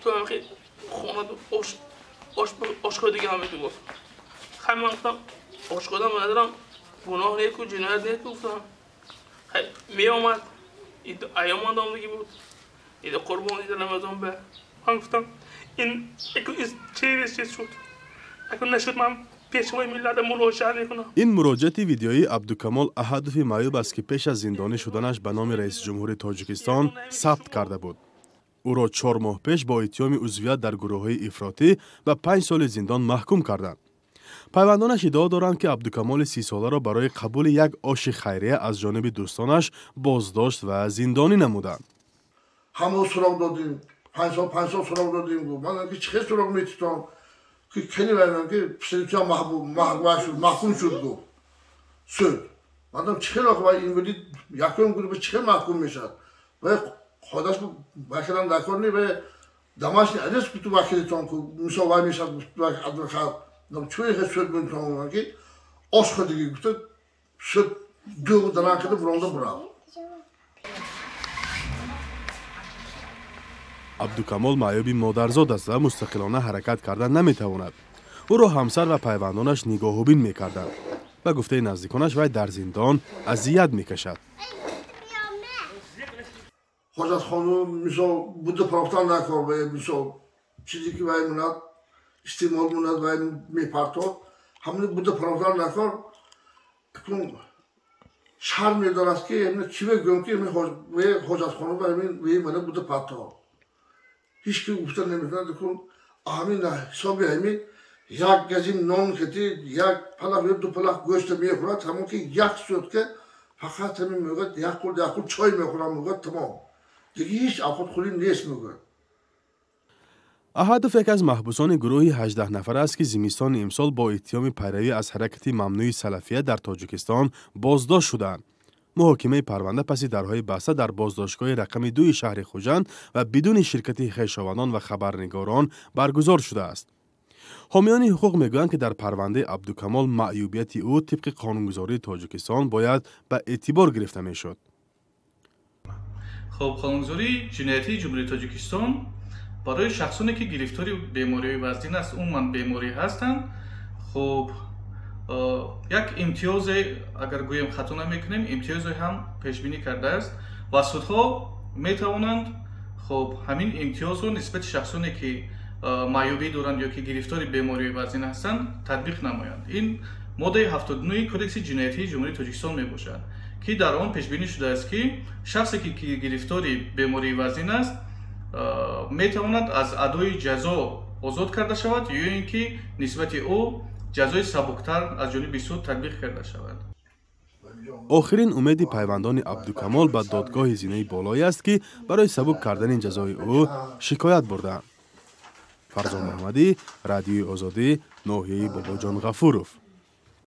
تو هم خیلی خونه آشکار دیگه گفت خیلی من گفتم آشکارم ندارم گناه نیست و جنایت نیست گفتم خیلی می آمد ایام آمدگی بود ایده قربان ایده رمضان به من گفتم این چیز شد اکنون نشد من پیشوای ملت مراجعه میکنم. این مراجعت ویدیویی عبدالکمال احدوفی معیوب است که پیش از زندانی شدنش به نام رئیس جمهور تاجیکستان ثبت کرده بود. او را 4 ماه پیش با اتهام عضویت در گروه‌های افراطی و 5 سال زندان محکوم کردند. پیوندانش ادعا دارند که عبدالکمال 30 ساله را برای قبول یک آش خیریه از جانب دوستانش بازداشت و زندانی نمودند. همون سراغ دادیم 5 سال سراغ دادیم من که چه سراغ میتونم که کنی برم که پسیدم محکوم شد گفت شد من چه راغ این ولید یکم گروه چه محکوم میشد و خودش وکیلان نکنی و دماغش نیست که تو وکیلتون که مساوی میشد ادوکات نم چوی خشوت میتونم که آش خودی گفت شد دو دنیا کده برانده برام. عبدالکمال معیوبی مادرزاد است و مستقلانه حرکت کردن نمیتواند. او را همسر و پیوندانش نگاه و بین میکردند و گفته نزدیکانش وی در زندان اذیت میکشد. حاجت خانم مثلا بوده پرافتن نکار و مثلا چیزی که وی موند استعمال موند وی میپرتاد همون بوده پرافتن نکار اکنون شرم میدارست که همین چی بگویم که حاجت خانم وی منه بوده پرتاد هیچ که گفته نمیتونه کن همین حسابی همین یک گزین نان کتی یک پلاک دو پلاک گوشت میخورد همون که یک شد که فقط همین میگه یک خورد چای میخورم میگه تمام دیگه هیچ آخوت خوری نیست میگه. احدوف یک از محبوسان گروهی 18 نفره است که زمستان امسال با اتهام پیروی از حرکت ممنوع سلفیه در تاجیکستان بازداشت شدند. محاکمه پرونده پس درهای بسته در بازداشتگاه رقم 2 شهر خوجند و بدون شرکت خویشاوندان و خبرنگاران برگزار شده است. حامیان حقوق میگویند که در پرونده عبدالکمال معیوبیت او طبق قانونگذاری تاجیکستان باید به اعتبار گرفته میشد. خب قانونگذاری جنایتی جمهوری تاجیکستان برای شخصانی که گرفتاری بیماری وزین است عموما بیماری هستند خب یک امتیاز اگر گویم خطا نمیکنیم امتیاز هم پیش بینی کرده است و سودها میتوانند خب همین امتیاز رو نسبت شخصانی که معیوبی دارند یا که گرفتار بیماری وزین هستند تطبیق نمایند. این ماده 79 کدکس جنایتی جمهوری تاجیکستان میباشد که در آن پیش بینی شده است که شخصی که گرفتاری بیماری وزین است میتواند از ادای جزا آزاد کرده شود یا اینکه نسبت او جزای سبکتر از جانب سود تطبیق کرده شود. آخرین امید پیوندان عبدالکمال به دادگاه زینه بالایی است که برای سبک کردن جزای او شکایت بردند. فرزان محمدی، رادیوی آزادی، ناحیه باباجان غفورов.